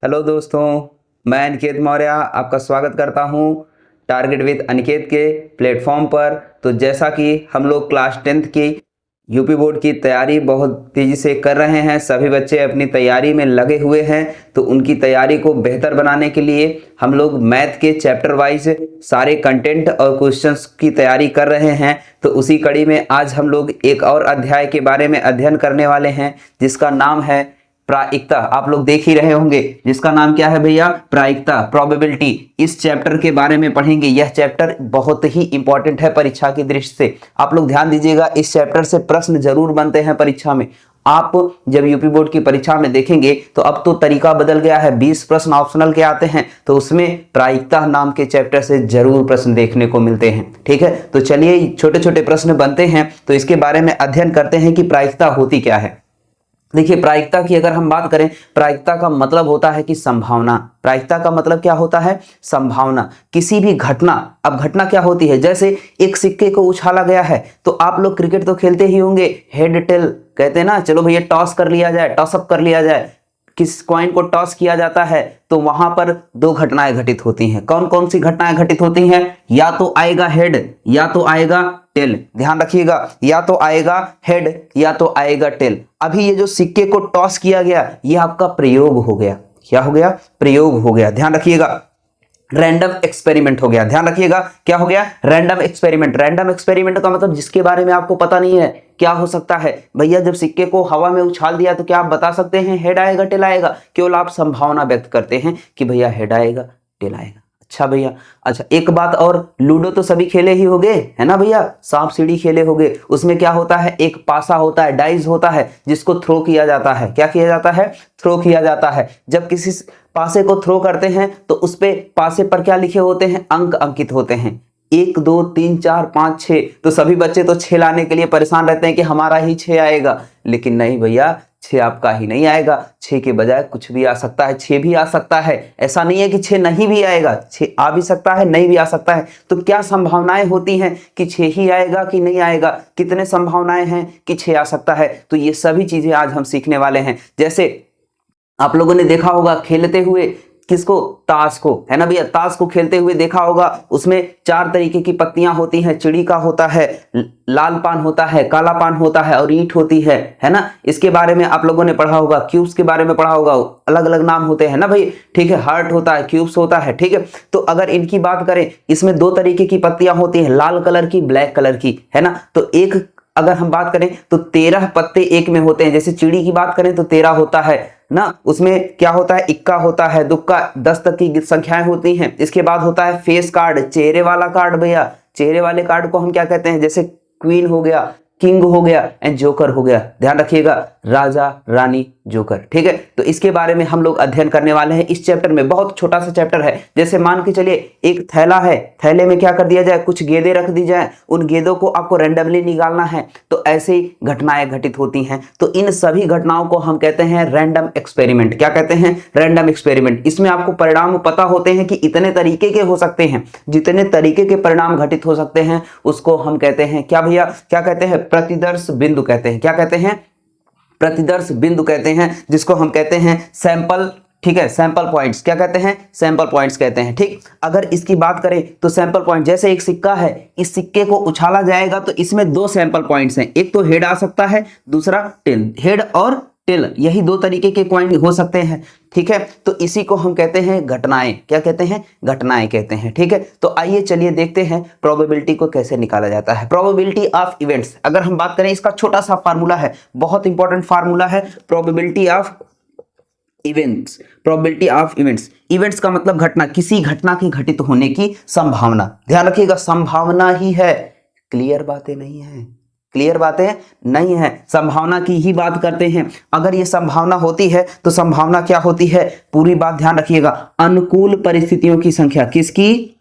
Hello दोस्तों, मैं अनिकेत मौर्य आपका स्वागत करता हूं टारगेट विद अनिकेत के प्लेटफॉर्म पर। तो जैसा कि हम लोग क्लास 10th की यूपी बोर्ड की तैयारी बहुत तेज़ी से कर रहे हैं, सभी बच्चे अपनी तैयारी में लगे हुए हैं। तो उनकी तैयारी को बेहतर बनाने के लिए हम लोग मैथ के चैप्टर वाइज सारे कंटेंट और क्वेश्चंस की तैयारी कर रहे हैं। तो उसी कड़ी में आज हम लोग एक और अध्याय के बारे में अध्ययन करने वाले हैं, जिसका नाम है प्रायिकता। आप लोग देख ही रहे होंगे, जिसका नाम क्या है भैया? प्रायिकता, प्रोबेबिलिटी। इस चैप्टर के बारे में पढ़ेंगे। यह चैप्टर बहुत ही इंपॉर्टेंट है परीक्षा की दृष्टि से। आप लोग ध्यान दीजिएगा, इस चैप्टर से प्रश्न जरूर बनते हैं परीक्षा में। आप जब यूपी बोर्ड की परीक्षा में देखेंगे तो अब तो तरीका बदल गया है, 20 प्रश्न ऑप्शनल के आते हैं, तो उसमें प्रायिकता नाम के चैप्टर से जरूर प्रश्न देखने को मिलते हैं। ठीक है, तो चलिए छोटे छोटे प्रश्न बनते हैं, तो इसके बारे में अध्ययन करते हैं कि प्रायिकता होती क्या है। देखिए, प्रायिकता की अगर हम बात करें, प्रायिकता का मतलब होता है कि संभावना। प्रायिकता का मतलब क्या होता है? संभावना। किसी भी घटना, अब घटना क्या होती है? जैसे एक सिक्के को उछाला गया है, तो आप लोग क्रिकेट तो खेलते ही होंगे, हेड टेल कहते हैं ना, चलो भैया टॉस कर लिया जाए, टॉस अप कर लिया जाए। किस कॉइन को टॉस किया जाता है तो वहां पर दो घटनाएं घटित होती हैं। कौन कौन सी घटनाएं घटित होती हैं? या तो आएगा हेड या तो आएगा टेल। ध्यान रखिएगा, या तो आएगा हेड या तो आएगा टेल। अभी ये जो सिक्के को टॉस किया गया, ये आपका प्रयोग हो गया। क्या हो गया? प्रयोग हो गया। ध्यान रखिएगा, रैंडम एक्सपेरिमेंट हो गया। ध्यान रखिएगा, क्या हो गया? Random experiment. रैंडम एक्सपेरिमेंट का मतलब जिसके बारे में आपको पता नहीं है। क्या हो सकता है भैया? जब सिक्के को हवा में उछाल दिया तो क्या आप बता सकते हैं हेड आएगा टेल आएगा? केवल आप संभावना व्यक्त करते हैं कि भैया हेड आएगा टेल आएगा। अच्छा भैया, अच्छा एक बात और, लूडो तो सभी खेले ही होंगे, है ना भैया? सांप सीढ़ी खेले होंगे। उसमें क्या होता है? एक पासा होता है, डाइस होता है, जिसको थ्रो किया जाता है। क्या किया जाता है? थ्रो किया जाता है। जब किसी पासे को थ्रो करते हैं तो उस पे पासे पर क्या लिखे होते हैं? अंक अंकित होते हैं, 1 2 3 4 5 6। तो सभी बच्चे तो 6 लाने के लिए परेशान रहते हैं कि हमारा ही 6 आएगा, लेकिन नहीं भैया, 6 आपका ही नहीं आएगा। 6 के बजाय कुछ भी आ सकता है, 6 भी आ सकता है। ऐसा नहीं है कि 6 नहीं भी आएगा, 6 आ भी सकता है, नहीं भी आ सकता है। तो क्या संभावनाएं होती हैं कि 6 ही आएगा कि नहीं आएगा? कितने संभावनाएं हैं कि 6 आ सकता है? तो ये सभी चीजें आज हम सीखने वाले हैं। जैसे आप लोगों ने देखा होगा खेलते हुए, किसको? ताश को, है ना भैया? ताश को खेलते हुए देखा होगा, उसमें 4 तरीके की पत्तियां होती हैं। चिड़ी का होता है, लाल पान होता है, काला पान होता है और ईंट होती है ना? इसके बारे में आप लोगों ने पढ़ा होगा, क्यूब्स के बारे में पढ़ा होगा, अलग अलग नाम होते हैं ना भाई। ठीक है, हार्ट होता है, क्यूब्स होता है। ठीक है, तो अगर इनकी बात करें, इसमें 2 तरीके की पत्तियां होती हैं, लाल कलर की, ब्लैक कलर की, है ना? तो एक अगर हम बात करें तो 13 पत्ते एक में होते हैं। जैसे चिड़ी की बात करें तो 13 होता है ना, उसमें क्या होता है? इक्का होता है, दुक्का, 10 तक की संख्याएं होती हैं। इसके बाद होता है फेस कार्ड, चेहरे वाला कार्ड। भैया चेहरे वाले कार्ड को हम क्या कहते हैं? जैसे क्वीन हो गया, किंग हो गया एंड जोकर हो गया। ध्यान रखिएगा, राजा रानी जोकर। ठीक है, तो इसके बारे में हम लोग अध्ययन करने वाले हैं इस चैप्टर में। बहुत छोटा सा चैप्टर है। जैसे मान के चलिए एक थैला है, थैले में क्या कर दिया जाए? कुछ गेंदें रख दी जाए, उन गेंदों को आपको रैंडमली निकालना है। तो ऐसे ही घटनाएं घटित होती हैं। तो इन सभी घटनाओं को हम कहते हैं रैंडम एक्सपेरिमेंट। क्या कहते हैं? Random experiment. इसमें आपको परिणाम पता होते हैं कि इतने तरीके के हो सकते हैं। जितने तरीके के परिणाम घटित हो सकते हैं उसको हम कहते हैं क्या भैया? क्या कहते हैं? प्रतिदर्श बिंदु कहते हैं। क्या कहते हैं? प्रतिदर्श बिंदु कहते हैं, जिसको हम कहते हैं सैंपल। ठीक है, सैंपल पॉइंट्स। क्या कहते हैं? सैंपल पॉइंट्स कहते हैं। ठीक, अगर इसकी बात करें तो सैंपल पॉइंट, जैसे एक सिक्का है, इस सिक्के को उछाला जाएगा तो इसमें 2 सैंपल पॉइंट्स हैं। एक तो हेड आ सकता है, दूसरा टेल। हेड और टेल, यही 2 तरीके के कॉइन हो सकते हैं। ठीक है, तो इसी को हम कहते हैं घटनाएं। क्या कहते हैं? घटनाएं कहते हैं। ठीक है, तो आइए चलिए देखते हैं प्रोबेबिलिटी को कैसे निकाला जाता है। प्रोबेबिलिटी ऑफ इवेंट्स, अगर हम बात करें, इसका छोटा सा फार्मूला है, बहुत इंपॉर्टेंट फार्मूला है, probability of events. Probability of events, events का मतलब घटना, किसी घटना के घटित होने की संभावना। ध्यान रखिएगा, संभावना ही है, क्लियर बातें नहीं है, क्लियर बातें नहीं है, संभावना की ही बात करते हैं। अगर ये संभावना होती है तो संभावना क्या होती है? पूरी बात ध्यान रखिएगा, अनुकूल परिस्थितियों की संख्या। किसकी?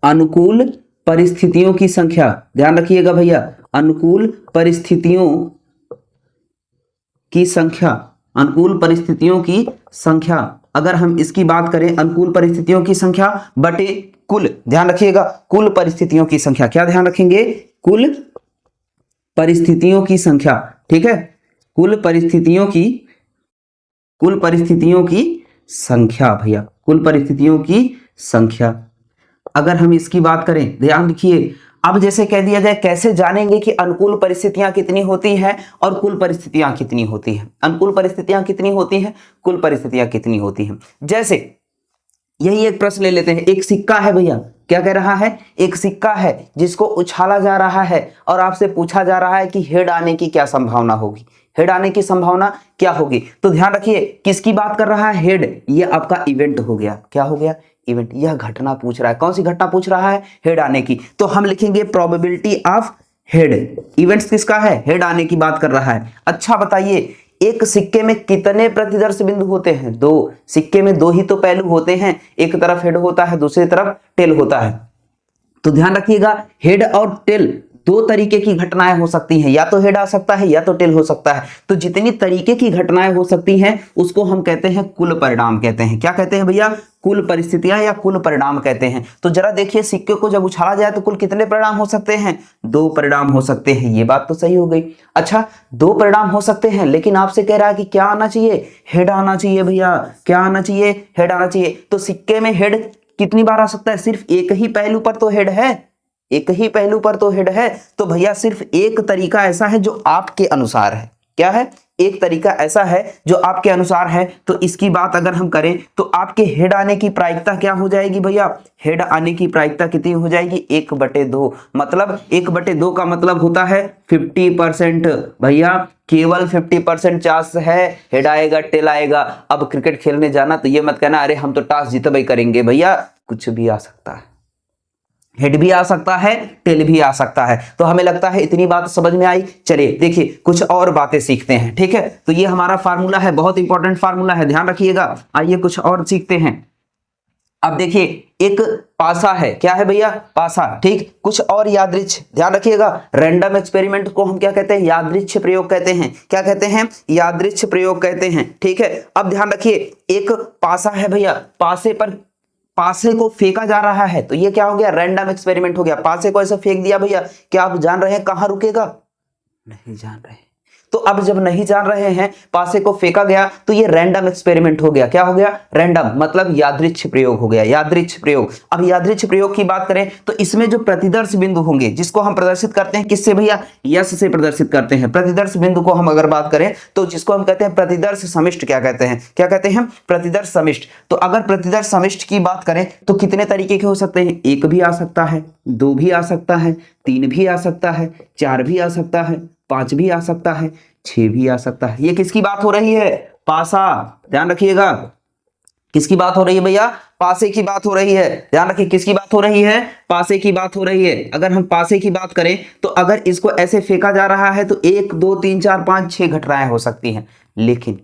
अनुकूल परिस्थितियों की संख्या। ध्यान रखिएगा भैया, अनुकूल परिस्थितियों की संख्या, अनुकूल परिस्थितियों की संख्या। अगर हम इसकी बात करें, अनुकूल परिस्थितियों की संख्या बटे कुल, ध्यान रखिएगा, कुल परिस्थितियों की संख्या। क्या ध्यान रखेंगे? कुल परिस्थितियों की संख्या। ठीक है, कुल परिस्थितियों की संख्या भैया, कुल परिस्थितियों की संख्या। अगर हम इसकी बात करें, ध्यान रखिए, अब जैसे कह दिया जाए कैसे जानेंगे कि अनुकूल परिस्थितियां कितनी होती हैं और कुल परिस्थितियां कितनी होती हैं। अनुकूल परिस्थितियां कितनी होती हैं, कुल परिस्थितियां कितनी होती हैं। जैसे यही एक प्रश्न ले लेते हैं, एक सिक्का है भैया, क्या कह रहा है, एक सिक्का है जिसको उछाला जा रहा है और आपसे पूछा जा रहा है कि हेड आने की क्या संभावना होगी, हेड आने की संभावना क्या होगी। तो ध्यान रखिए किसकी बात कर रहा है, हेड, ये आपका इवेंट हो गया, क्या हो गया, इवेंट, यह घटना पूछ रहा है, कौन सी घटना पूछ रहा है, हेड आने की। तो हम लिखेंगे प्रोबेबिलिटी ऑफ हेड, इवेंट्स किसका है, हेड आने की बात कर रहा है। अच्छा बताइए, एक सिक्के में कितने प्रतिदर्श बिंदु होते हैं, दो, सिक्के में दो ही तो पहलू होते हैं, एक तरफ हेड होता है, दूसरी तरफ टेल होता है। तो ध्यान रखिएगा, हेड और टेल दो तरीके की घटनाएं हो सकती हैं, या तो हेड आ सकता है या तो टेल हो सकता है। तो जितनी तरीके की घटनाएं हो सकती हैं उसको हम कहते हैं कुल परिणाम कहते हैं। क्या कहते हैं भैया, कुल परिस्थितियां या कुल परिणाम कहते हैं। तो जरा देखिए, सिक्के को जब उछाला जाए तो कुल कितने परिणाम हो सकते हैं, दो परिणाम हो सकते हैं, ये बात तो सही हो गई। अच्छा, दो परिणाम हो सकते हैं, लेकिन आपसे कह रहा है कि क्या आना चाहिए, हेड आना चाहिए भैया, क्या आना चाहिए, हेड आना चाहिए। तो सिक्के में हेड कितनी बार आ सकता है, सिर्फ एक ही पहलू पर तो हेड है, एक ही पहलू पर तो हेड है। तो भैया सिर्फ एक तरीका ऐसा है जो आपके अनुसार है, क्या है, एक तरीका ऐसा है जो आपके अनुसार है। तो इसकी बात अगर हम करें तो आपके हेड आने की प्रायिकता क्या हो जाएगी भैया, हेड आने की प्रायिकता कितनी हो जाएगी, 1/2। मतलब 1/2 का मतलब होता है 50%। भैया केवल 50% चांस है हेड आएगा, टेल आएगा। अब क्रिकेट खेलने जाना तो ये मत कहना अरे हम तो टॉस जीतबे करेंगे, भैया कुछ भी आ सकता है, हेड भी आ सकता है, टेल भी आ सकता है। तो हमें लगता है इतनी बात समझ में आई। चलिए देखिए कुछ और बातें सीखते हैं, ठीक है। तो ये हमारा फार्मूला है, बहुत इंपॉर्टेंट फार्मूला है, ध्यान रखिएगा। आइए कुछ और सीखते हैं। अब देखिए एक पासा है, क्या है भैया, पासा, ठीक। कुछ और यादृच्छ, ध्यान रखिएगा, रैंडम एक्सपेरिमेंट को हम क्या कहते हैं, यादृच्छ प्रयोग कहते हैं। क्या कहते हैं, यादृच्छ प्रयोग कहते हैं, ठीक है। अब ध्यान रखिए, एक पासा है भैया, पासे पर पासे को फेंका जा रहा है, तो ये क्या हो गया, रैंडम एक्सपेरिमेंट हो गया। पासे को ऐसे फेंक दिया भैया, क्या आप जान रहे हैं कहां रुकेगा, नहीं जान रहे। तो अब जब नहीं जान रहे हैं, पासे को फेंका गया, तो ये रैंडम एक्सपेरिमेंट हो गया। क्या हो गया, रैंडम, मतलब यादृच्छ प्रयोग हो गया, यादृच्छ प्रयोग। अब यादृच्छ प्रयोग की बात करें तो इसमें जो प्रतिदर्श बिंदु होंगे, जिसको हम प्रदर्शित करते हैं किससे भैया, यस से प्रदर्शित करते हैं। प्रतिदर्श बिंदु को हम अगर बात करें तो जिसको हम कहते हैं प्रतिदर्श समिष्ट, क्या कहते हैं, क्या कहते हैं, प्रतिदर्श समिष्ट। तो अगर प्रतिदर्श समिष्ट की बात करें तो कितने तरीके के हो सकते हैं, एक भी आ सकता है, दो भी आ सकता है, तीन भी आ सकता है, चार भी आ सकता है, 5 भी आ सकता है, 6 भी आ सकता है। ये किसकी बात हो रही है, पासा, ध्यान रखिएगा, किसकी बात हो रही है भैया, पासे की बात हो रही है। ध्यान रखिए किसकी बात हो रही है, पासे की बात हो रही है। अगर हम पासे की बात करें तो अगर इसको ऐसे फेंका जा रहा है तो 1 2 3 4 5 6 घटनाएं हो सकती हैं। लेकिन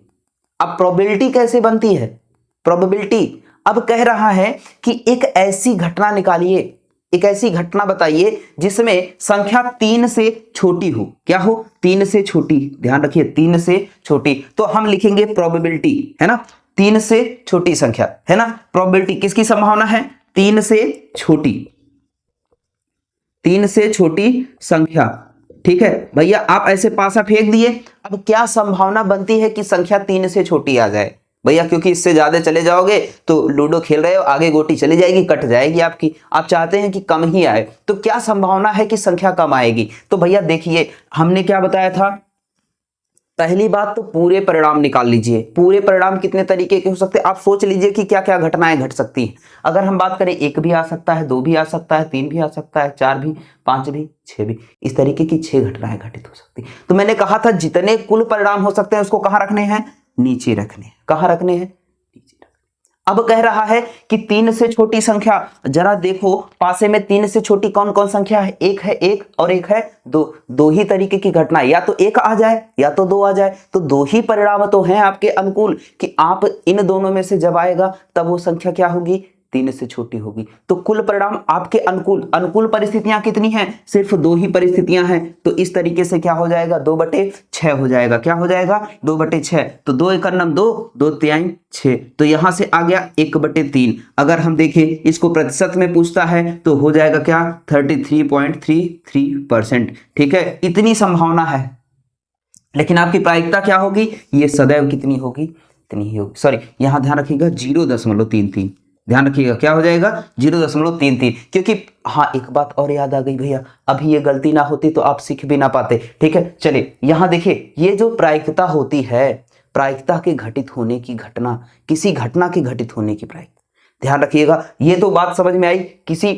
अब प्रोबेबिलिटी कैसे बनती है, प्रोबेबिलिटी अब कह रहा है कि एक ऐसी घटना निकालिए, एक ऐसी घटना बताइए जिसमें संख्या 3 से छोटी हो, क्या हो, 3 से छोटी, ध्यान रखिए 3 से छोटी। तो हम लिखेंगे प्रोबेबिलिटी, है ना, 3 से छोटी संख्या, है ना। प्रोबेबिलिटी किसकी संभावना है, 3 से छोटी, 3 से छोटी संख्या, ठीक है भैया। आप ऐसे पासा फेंक दिए, अब क्या संभावना बनती है कि संख्या 3 से छोटी आ जाए भैया, क्योंकि इससे ज्यादा चले जाओगे तो लूडो खेल रहे हो, आगे गोटी चली जाएगी, कट जाएगी आपकी। आप चाहते हैं कि कम ही आए, तो क्या संभावना है कि संख्या कम आएगी। तो भैया देखिए हमने क्या बताया था, पहली बात तो पूरे परिणाम निकाल लीजिए। पूरे परिणाम कितने तरीके के हो सकते हैं, आप सोच लीजिए कि क्या क्या घटनाएं घट सकती हैं। अगर हम बात करें, एक भी आ सकता है, दो भी आ सकता है, तीन भी आ सकता है, चार भी, पांच भी, छह भी, इस तरीके की 6 घटनाएं घटित हो सकती। तो मैंने कहा था जितने कुल परिणाम हो सकते हैं उसको कहां रखने हैं, नीचे रखने हैं। कहां रखने हैं, नीचे रखने। अब कह रहा है कि 3 से छोटी संख्या, जरा देखो पासे में 3 से छोटी कौन कौन संख्या है, एक है एक और एक है दो। दो ही तरीके की घटना, या तो एक आ जाए या तो दो आ जाए। तो दो ही परिणाम तो हैं आपके अनुकूल कि आप इन दोनों में से जब आएगा तब वो संख्या क्या होगी, 3 से छोटी होगी। तो कुल परिणाम आपके अनुकूल, अनुकूल परिस्थितियां कितनी हैं, सिर्फ 2 ही परिस्थितियां हैं। तो इस तरीके से क्या हो जाएगा, 2/6 हो जाएगा। क्या हो जाएगा, 2/6। तो 2 एकड़ 2, 2 तिहाई 6, तो यहां से आ गया 1/3। अगर हम देखें इसको प्रतिशत में पूछता है तो हो जाएगा क्या, 33.33%। ठीक है, इतनी संभावना है। लेकिन आपकी प्रायिकता क्या होगी, ये सदैव कितनी होगी, इतनी ही होगी, सॉरी यहाँ ध्यान रखिएगा 0.33, ध्यान रखिएगा क्या हो जाएगा 0.33, क्योंकि हाँ एक बात और याद आ गई भैया, अभी ये गलती ना होती तो आप सीख भी ना पाते। ठीक है, चलिए यहाँ देखिए, ये जो प्रायिकता होती है, प्रायिकता के घटित होने की घटना, किसी घटना के घटित होने की प्रायिकता, ध्यान रखिएगा। ये तो बात समझ में आई, किसी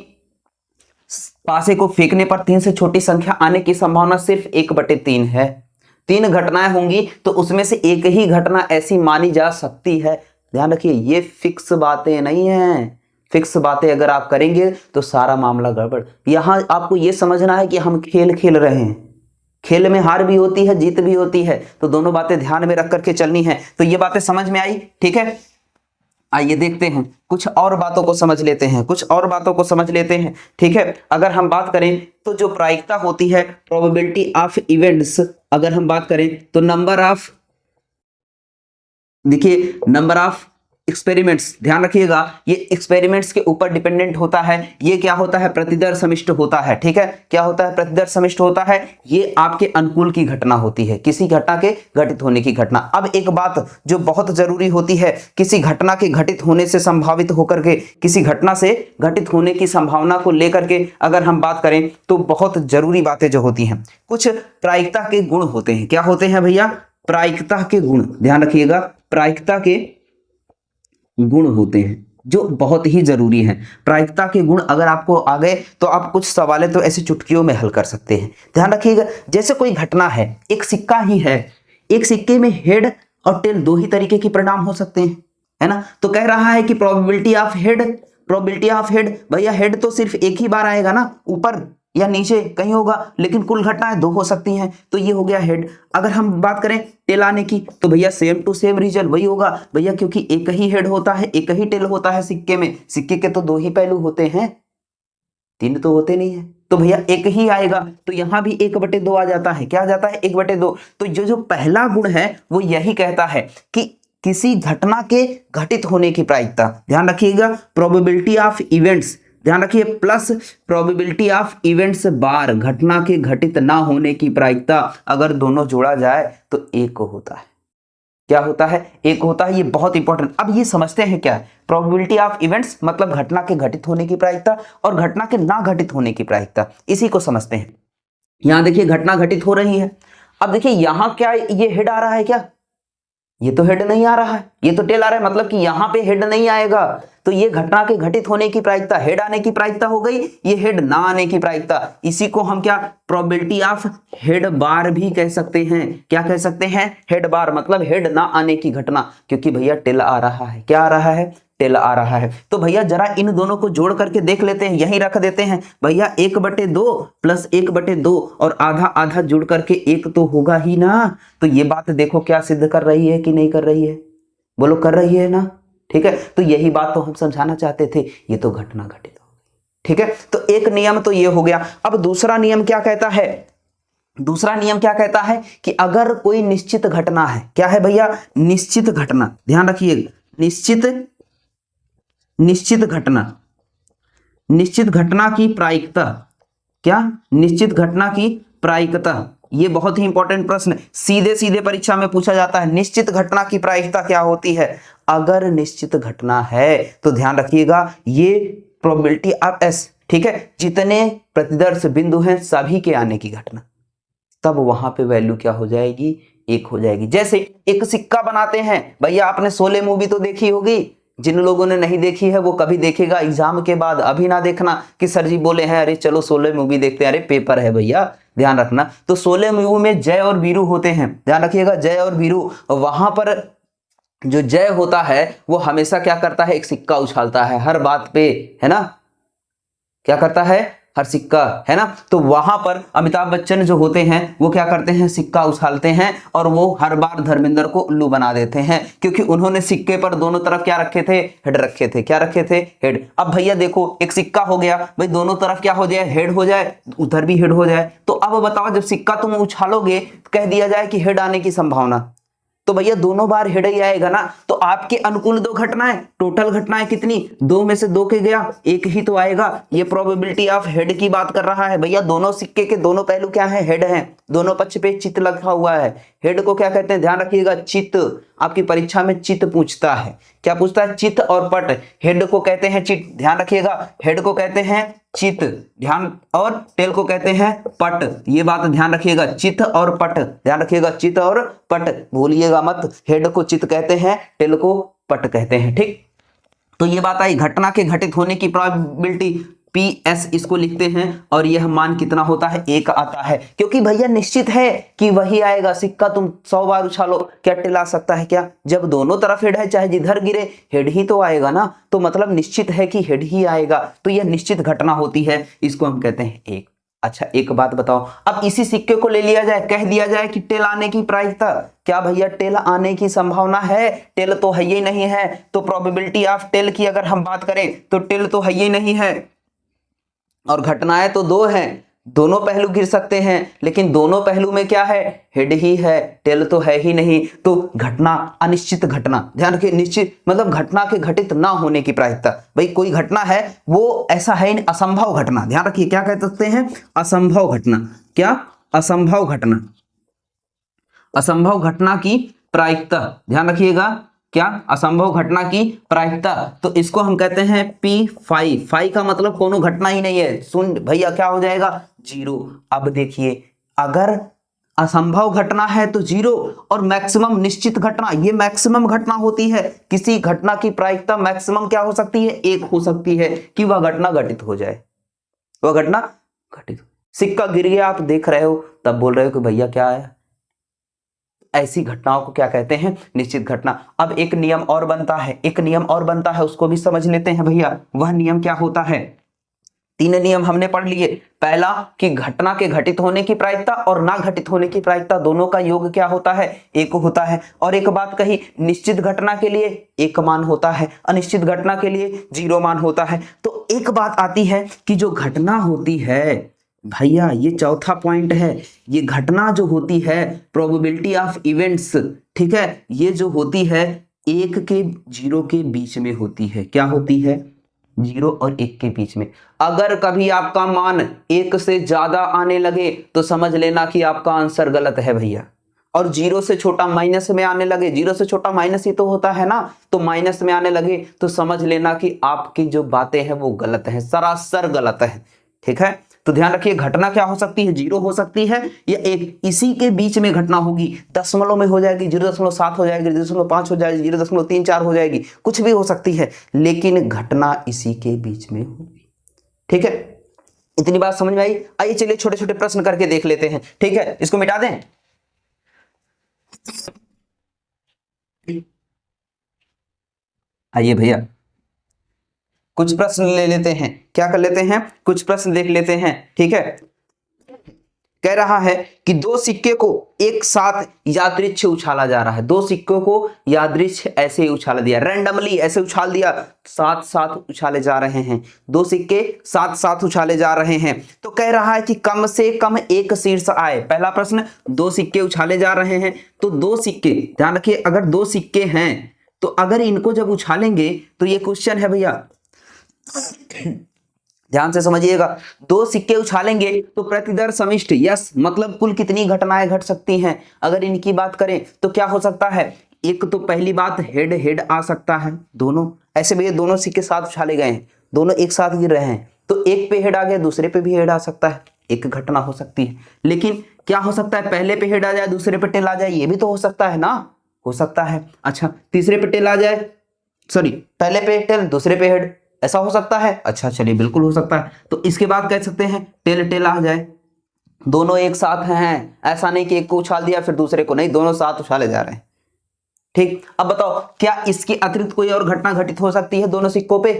पासे को फेंकने पर 3 से छोटी संख्या आने की संभावना सिर्फ 1/3 है। 3 घटनाएं होंगी तो उसमें से एक ही घटना ऐसी मानी जा सकती है। ध्यान रखिए, ये फिक्स बातें नहीं है, फिक्स बातें अगर आप करेंगे तो सारा मामला गड़बड़। यहां आपको ये समझना है कि हम खेल खेल रहे हैं, खेल में हार भी होती है जीत भी होती है, तो दोनों बातें ध्यान में रख करके चलनी है। तो ये बातें समझ में आई, ठीक है। आइए देखते हैं, कुछ और बातों को समझ लेते हैं, कुछ और बातों को समझ लेते हैं। ठीक है, अगर हम बात करें तो जो प्रायिकता होती है, प्रोबेबिलिटी ऑफ इवेंट्स, अगर हम बात करें तो नंबर ऑफ, देखिए नंबर ऑफ एक्सपेरिमेंट्स, ध्यान रखिएगा ये एक्सपेरिमेंट्स के ऊपर डिपेंडेंट होता है। ये क्या होता है, प्रतिदर समिष्ट होता है। ठीक है, क्या होता है, प्रतिदर समिष्ट होता है। ये आपके अनुकूल की घटना होती है, किसी घटना के घटित होने की घटना। अब एक बात जो बहुत जरूरी होती है, किसी घटना के घटित होने से संभावित होकर के, किसी घटना से घटित होने की संभावना को लेकर के अगर हम बात करें तो बहुत जरूरी बातें जो होती हैं, कुछ प्रायिकता के गुण होते हैं। क्या होते हैं भैया, प्रायिकता के गुण, ध्यान रखिएगा, प्रायिकता के गुण होते हैं जो बहुत ही जरूरी हैं। प्रायिकता के गुण अगर आपको आ गए तो आप कुछ सवालें तो ऐसे चुटकियों में हल कर सकते हैं। ध्यान रखिएगा, जैसे कोई घटना है, एक सिक्का ही है, एक सिक्के में हेड और टेल 2 ही तरीके के परिणाम हो सकते हैं, है ना। तो कह रहा है कि probability of head, probability of head, भैया हेड तो सिर्फ एक ही बार आएगा ना, ऊपर या नीचे कहीं होगा, लेकिन कुल घटनाएं 2 हो सकती हैं, तो ये हो गया हेड। अगर हम बात करें टेल आने की तो भैया सेम टू सेम रिजल्ट वही होगा भैया, क्योंकि एक ही हेड होता है, एक ही टेल होता है सिक्के में, सिक्के के तो 2 ही पहलू होते हैं, 3 तो होते नहीं है, तो भैया एक ही आएगा। तो यहां भी 1/2 आ जाता है, क्या आ जाता है 1/2। तो जो पहला गुण है वो यही कहता है कि किसी घटना के घटित होने की प्रायिकता, ध्यान रखिएगा, प्रोबेबिलिटी ऑफ इवेंट्स, ध्यान रखिए, प्लस प्रोबेबिलिटी ऑफ इवेंट्स बार, घटना के घटित ना होने की प्रायिकता, अगर दोनों जोड़ा जाए तो 1 होता है। क्या होता है, 1 होता है। ये बहुत इंपॉर्टेंट। अब ये समझते हैं क्या है प्रोबेबिलिटी ऑफ इवेंट्स, मतलब घटना के घटित होने की प्रायिकता, और घटना के ना घटित होने की प्रायिकता, इसी को समझते हैं। यहां देखिए घटना घटित हो रही है, अब देखिए यहां क्या ये हेड आ रहा है, क्या ये तो हेड नहीं आ रहा है, ये तो टेल आ रहा है, मतलब कि यहां पे हेड नहीं आएगा, तो ये घटना के घटित होने की प्रायिकता, हेड आने की प्रायिकता हो गई, ये हेड ना आने की प्रायिकता। इसी को हम क्या प्रोबेबिलिटी ऑफ हेड बार भी कह सकते हैं। क्या कह सकते हैं, हेड बार, मतलब हेड ना आने की घटना, क्योंकि भैया टेल आ रहा है, क्या आ रहा है, टेल आ रहा है। तो भैया जरा इन दोनों को जोड़ करके देख लेते हैं, यहीं रख देते हैं भैया, 1/2 प्लस 1/2 और आधा आधा जुड़ करके 1 तो होगा ही ना। तो ये बात देखो क्या सिद्ध कर रही है कि नहीं कर रही है, बोलो कर रही है ना। ठीक है, तो यही बात तो हम समझाना चाहते थे, ये तो घटना घटित हो गई। ठीक है, तो एक नियम तो ये हो गया। अब दूसरा नियम क्या कहता है, दूसरा नियम क्या कहता है कि अगर कोई निश्चित घटना है, क्या है भैया, निश्चित घटना, ध्यान रखिए, निश्चित घटना की प्रायिकता, क्या, निश्चित घटना की प्रायिकता, ये बहुत ही इंपॉर्टेंट प्रश्न सीधे सीधे परीक्षा में पूछा जाता है। निश्चित घटना की प्रायिकता क्या होती है, अगर निश्चित घटना है तो ध्यान रखिएगा ये प्रोबेबिलिटी ऑफ एस, ठीक है, जितने प्रतिदर्श बिंदु हैं सभी के आने की घटना, तब वहां पे वैल्यू क्या हो जाएगी, 1 हो जाएगी। जैसे एक सिक्का बनाते हैं, भैया आपने शोले मूवी तो देखी होगी, जिन लोगों ने नहीं देखी है वो कभी देखेगा एग्जाम के बाद, अभी ना देखना कि सर जी बोले हैं अरे चलो शोले मूवी देखते हैं, अरे पेपर है भैया, ध्यान रखना। तो शोले मूवी में जय और वीरू होते हैं, ध्यान रखिएगा, जय और वीरू, वहां पर जो जय होता है वो हमेशा क्या करता है, एक सिक्का उछालता है हर बात पे, है ना, क्या करता है, हर सिक्का, है ना। तो वहां पर अमिताभ बच्चन जो होते हैं वो क्या करते हैं, सिक्का उछालते हैं और वो हर बार धर्मेंद्र को उल्लू बना देते हैं, क्योंकि उन्होंने सिक्के पर दोनों तरफ क्या रखे थे, हेड रखे थे। क्या रखे थे, हेड। अब भैया देखो एक सिक्का हो गया, भाई दोनों तरफ क्या हो जाए, हेड हो जाए, उधर भी हेड हो जाए। तो अब बताओ जब सिक्का तुम उछालोगे कह दिया जाए कि हेड आने की संभावना, तो भैया दोनों बार हेड ही आएगा ना। तो आपके अनुकूल 2 घटनाएं, टोटल घटनाएं कितनी, 2 में से 2 के गया, 1 ही तो आएगा। ये प्रोबेबिलिटी ऑफ हेड की बात कर रहा है भैया, दोनों सिक्के के दोनों पहलू क्या है, हेड है, दोनों पक्ष पे चित्त लगा हुआ है। हेड को क्या कहते हैं, ध्यान रखिएगा, चित्त, आपकी परीक्षा में चित पूछता है। क्या पूछता है? चित और पट। हेड को कहते हैं चित, ध्यान रखिएगा, हेड को कहते हैं चित, ध्यान, और टेल को कहते हैं पट। ये बात ध्यान रखिएगा, चित और पट, ध्यान रखिएगा, चित और पट, भूलिएगा मत। हेड को चित कहते हैं, टेल को पट कहते हैं। ठीक, तो ये बात आई। घटना के घटित होने की प्रोबेबिलिटी PS इसको लिखते हैं, और यह मान कितना होता है? 1 आता है, क्योंकि भैया निश्चित है कि वही आएगा। सिक्का तुम 100 बार उछालो, क्या टिला सकता है क्या? जब दोनों तरफ हेड है, चाहे जिधर गिरे हेड ही तो आएगा ना, तो मतलब निश्चित है कि हेड ही आएगा। तो यह निश्चित घटना होती है, इसको हम कहते हैं 1। अच्छा, एक बात बताओ, अब इसी सिक्के को ले लिया जाए, कह दिया जाए कि टेल आने की प्रायिकता, क्या भैया टेल आने की संभावना है? टेल तो है ही नहीं है, तो प्रोबेबिलिटी ऑफ टेल की अगर हम बात करें तो टेल तो है ही नहीं है, और घटनाएं तो 2 हैं, दोनों पहलू गिर सकते हैं, लेकिन दोनों पहलू में क्या है? हेड ही है, टेल तो है ही नहीं। तो घटना अनिश्चित घटना, ध्यान रखिए, निश्चित मतलब घटना के घटित ना होने की प्रायिकता। भाई कोई घटना है वो ऐसा है नहीं, असंभव घटना, ध्यान रखिए, क्या कह सकते हैं? असंभव घटना। क्या? असंभव घटना। असंभव घटना की प्रायिकता, ध्यान रखिएगा, क्या? असंभव घटना की प्रायिकता। तो इसको हम कहते हैं P5। 5 का मतलब कोनो घटना ही नहीं है। सुन भैया, क्या हो जाएगा? 0। अब देखिए, अगर असंभव घटना है तो 0, और मैक्सिमम निश्चित घटना, ये मैक्सिमम घटना होती है। किसी घटना की प्रायिकता मैक्सिमम क्या हो सकती है? 1 हो सकती है कि वह घटना घटित हो जाए, वह घटना घटित। सिक्का गिर गया, आप देख रहे हो, तब बोल रहे हो कि भैया क्या आया? ऐसी घटनाओं को क्या कहते हैं? निश्चित घटना। अब एक नियम और बनता है, एक नियम और बनता है, उसको भी समझ लेते हैं भैया। वह नियम क्या होता है? 3 नियम हमने पढ़ लिए। पहला कि घटना के घटित होने की प्रायिकता और ना घटित होने की प्रायिकता दोनों का योग क्या होता है? 1 होता है। और एक बात कही, निश्चित घटना के लिए 1 मान होता है, अनिश्चित घटना के लिए 0 मान होता है। तो एक बात आती है कि जो घटना होती है भैया, ये चौथा पॉइंट है, ये घटना जो होती है, प्रोबेबिलिटी ऑफ इवेंट्स, ठीक है, ये जो होती है 1 के 0 के बीच में होती है। क्या होती है? 0 और 1 के बीच में। अगर कभी आपका मान 1 से ज्यादा आने लगे तो समझ लेना कि आपका आंसर गलत है भैया। और 0 से छोटा माइनस में आने लगे, 0 से छोटा माइनस ही तो होता है ना, तो माइनस में आने लगे तो समझ लेना कि आपकी जो बातें हैं वो गलत है, सरासर गलत है। ठीक है, तो ध्यान रखिए, घटना क्या हो सकती है? 0 हो सकती है या 1, इसी के बीच में घटना होगी। दशमलव में हो जाएगी, 0.7 हो जाएगी, 0.5 हो जाएगी, 0.34 हो जाएगी, कुछ भी हो सकती है, लेकिन घटना इसी के बीच में होगी। ठीक है, इतनी बात समझ में आई? आइए चलिए छोटे छोटे प्रश्न करके देख लेते हैं। ठीक है, इसको मिटा दें। आइए भैया कुछ प्रश्न ले लेते हैं, क्या कर लेते हैं? कुछ प्रश्न देख लेते हैं। ठीक है, कह रहा है कि 2 सिक्के को एक साथ यादृच्छ उछाला जा रहा है। 2 सिक्कों को यादृच्छ ऐसे ही उछाला दिया, रैंडमली ऐसे उछाल दिया, साथ साथ उछाले जा रहे हैं। 2 सिक्के साथ साथ उछाले जा रहे हैं। तो कह रहा है कि कम से कम एक शीर्ष आए। पहला प्रश्न, 2 सिक्के उछाले जा रहे हैं, तो 2 सिक्के, ध्यान रखिए, अगर 2 सिक्के हैं तो अगर इनको जब उछालेंगे तो ये क्वेश्चन है भैया, ध्यान से समझिएगा, 2 सिक्के उछालेंगे तो प्रतिदर समिष्ट, यस, मतलब कुल कितनी घटनाएं घट सकती हैं अगर इनकी बात करें तो क्या हो सकता है? एक तो पहली बात हेड हेड आ सकता है, दोनों ऐसे भैया, दोनों सिक्के साथ उछाले गए हैं, दोनों एक साथ गिर रहे हैं, तो एक पे हेड आ गया, दूसरे पे भी हेड आ सकता है, एक घटना हो सकती है। लेकिन क्या हो सकता है? पहले पे हेड आ जाए, दूसरे पे टेल आ जाए, ये भी तो हो सकता है ना, हो सकता है। अच्छा, तीसरे पे टेल आ जाए, सॉरी, पहले पे टेल दूसरे पे हेड, ऐसा हो सकता है? अच्छा चलिए, बिल्कुल हो सकता है। तो इसके बाद कह सकते हैं टेल टेल आ जाए, दोनों एक साथ हैं, ऐसा नहीं कि एक को उछाल दिया फिर दूसरे को, नहीं, दोनों साथ उछाले जा रहे हैं। ठीक, अब बताओ क्या इसके अतिरिक्त कोई और घटना घटित हो सकती है दोनों सिक्कों पे?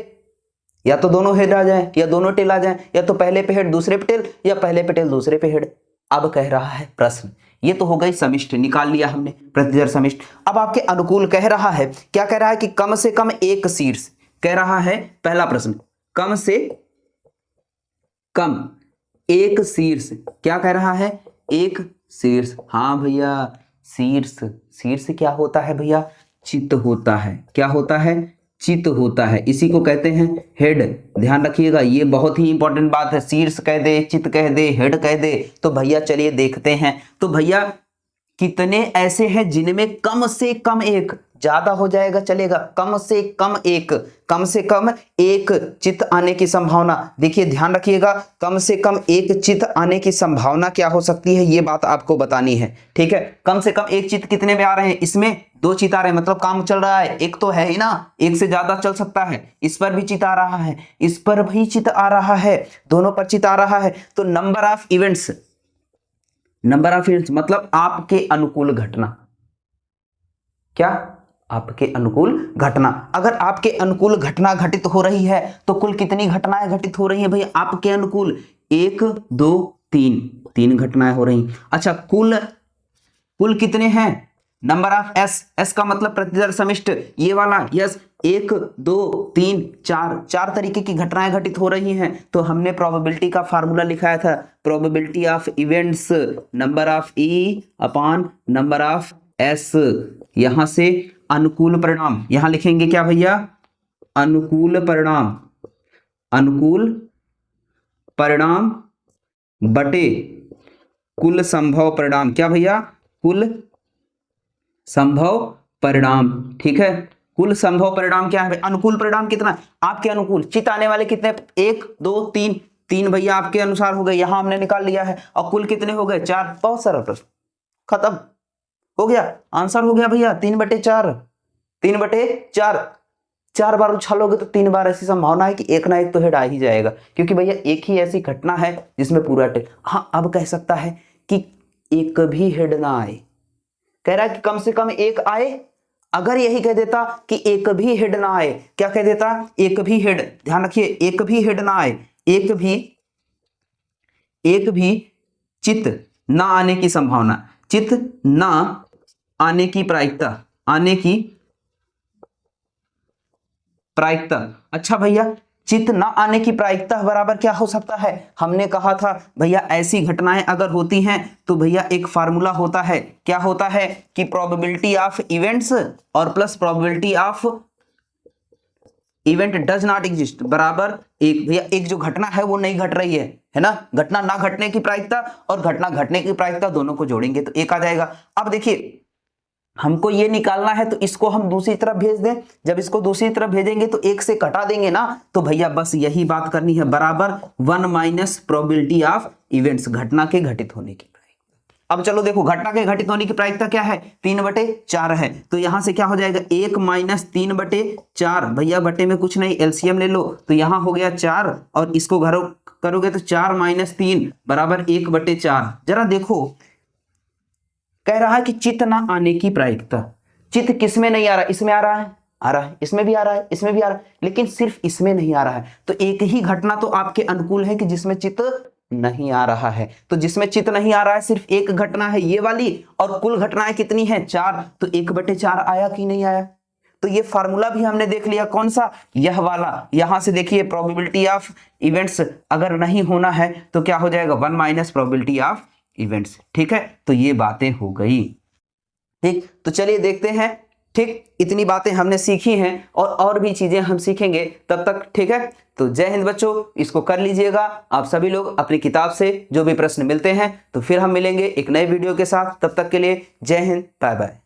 या तो दोनों हेड आ जाए, या दोनों टेल आ जाए, या तो पहले पे हेड दूसरे पे टेल, या पहले पे टेल दूसरे पे हेड। अब कह रहा है प्रश्न, ये तो हो गई समिष्ट, निकाल लिया हमने प्रतिदर समिष्ट। अब आपके अनुकूल कह रहा है, क्या कह रहा है कि कम से कम एक शीर्ष, कह रहा है पहला प्रश्न, कम से कम एक शीर्ष, क्या कह रहा है? एक शीर्ष। हाँ भैया, शीर्ष, शीर्ष क्या होता है भैया? चित्त होता है। क्या होता है? चित्त होता है, इसी को कहते हैं हेड। ध्यान रखिएगा, ये बहुत ही इंपॉर्टेंट बात है, शीर्ष कह दे, चित्त कह दे, हेड कह दे, तो भैया चलिए देखते हैं। तो भैया कितने ऐसे हैं जिनमें कम से कम एक, ज्यादा हो जाएगा चलेगा, कम से कम एक चित्त आने की संभावना। देखिए ध्यान रखिएगा, कम से कम एक चित्त आने की संभावना क्या हो सकती है, ये बात आपको बतानी है। ठीक है, कम से कम एक चित्त कितने में आ रहे हैं, इसमें 2 चित्त आ रहे हैं, मतलब काम चल रहा है, एक तो है ही ना, एक से ज्यादा चल सकता है। इस पर भी चित्त आ रहा है, इस पर भी चित्त आ रहा है, दोनों पर चित्त आ रहा है। तो नंबर ऑफ इवेंट्स मतलब आपके अनुकूल घटना, क्या, आपके अनुकूल घटना। अगर आपके अनुकूल घटना घटित हो रही है तो कुल कितनी घटनाएं घटित हो रही है भैया आपके अनुकूल, 1 2 3 घटनाएं हो रही। अच्छा, कुल कितने हैं, नंबर ऑफ एस का मतलब प्रतिदर समिष्ट, ये वाला यस, 1 2 3 4 तरीके की घटनाएं घटित हो रही हैं। तो हमने प्रोबेबिलिटी का फार्मूला लिखाया था, probability of events number of E upon number of S. यहां से अनुकूल परिणाम, यहां लिखेंगे क्या भैया, अनुकूल परिणाम बटे कुल संभव परिणाम, क्या भैया, कुल संभव परिणाम। ठीक है, कुल संभव परिणाम क्या है, अनुकूल परिणाम कितना आपके अनुकूल, चित्त आने वाले कितने, 1 2 3 भैया आपके अनुसार हो गए, यहां हमने निकाल लिया है। और कुल कितने हो गए, 4। बहुत सारा प्रश्न खत्म हो गया, आंसर हो गया भैया 3/4। 3/4 4 बार उछालोगे तो 3 बार ऐसी संभावना है कि एक ना एक तो हेड आ ही जाएगा, क्योंकि भैया एक ही ऐसी घटना है जिसमें पूरा टेल। हाँ, अब कह सकता है कि एक भी हेड ना आए, कह रहा है कि कम से कम एक आए। अगर यही कह देता कि एक भी हेड ना आए, क्या कह देता, एक भी हेड, ध्यान रखिए, एक भी हेड ना आए, एक भी चित्त ना आने की संभावना, चित्त ना आने की प्रायिकता। अच्छा भैया, चित्त ना आने की प्रायिकता बराबर क्या हो सकता है, हमने कहा था भैया ऐसी घटनाएं अगर होती हैं तो भैया एक फार्मूला होता है, क्या होता है कि प्रोबेबिलिटी ऑफ इवेंट्स और plus probability of event does not exist बराबर 1। भैया एक जो घटना है वो नहीं घट रही है ना, घटना ना घटने की प्रायिकता और घटना घटने की प्रायिकता दोनों को जोड़ेंगे तो 1 आ जाएगा। अब देखिए हमको ये निकालना है तो इसको हम दूसरी तरफ भेज दें, जब इसको दूसरी तरफ भेजेंगे तो 1 से घटा देंगे ना, तो भैया बस यही बात करनी है, बराबर 1 माइनस प्रोबेबिलिटी ऑफ इवेंट्स, घटना के घटित होने की प्रायिकता। अब चलो देखो, घटना के घटित होने की प्रायिकता क्या है, 3/4 है, तो यहां से क्या हो जाएगा, 1 माइनस 3/4, भैया बटे में कुछ नहीं, एलसीएम ले लो, तो यहां हो गया 4 और इसको घर करोगे तो 4 माइनस 3 बराबर 1/4। जरा देखो, कह रहा है कि चित्त ना आने की प्रायिकता, चित्त किसमें नहीं आ रहा, इसमें आ रहा है, इसमें भी आ रहा है, इसमें भी आ रहा है, लेकिन सिर्फ इसमें नहीं आ रहा है। तो एक ही घटना तो आपके अनुकूल है कि जिसमें चित्त नहीं आ रहा है, तो जिसमें चित्त नहीं आ रहा है सिर्फ एक घटना है ये वाली, और कुल घटनाएं कितनी है, 4, तो 1/4 आया कि नहीं आया। तो ये फार्मूला भी हमने देख लिया, कौन सा, यह वाला। यहां से देखिए प्रोबेबिलिटी ऑफ इवेंट्स अगर नहीं होना है तो क्या हो जाएगा, 1 माइनस प्रोबेबिलिटी ऑफ इवेंट्स। ठीक है, तो ये बातें हो गई। ठीक, तो चलिए देखते हैं। ठीक, इतनी बातें हमने सीखी हैं और भी चीजें हम सीखेंगे तब तक। ठीक है, तो जय हिंद बच्चों, इसको कर लीजिएगा आप सभी लोग अपनी किताब से, जो भी प्रश्न मिलते हैं तो फिर हम मिलेंगे एक नए वीडियो के साथ। तब तक के लिए जय हिंद, बाय बाय।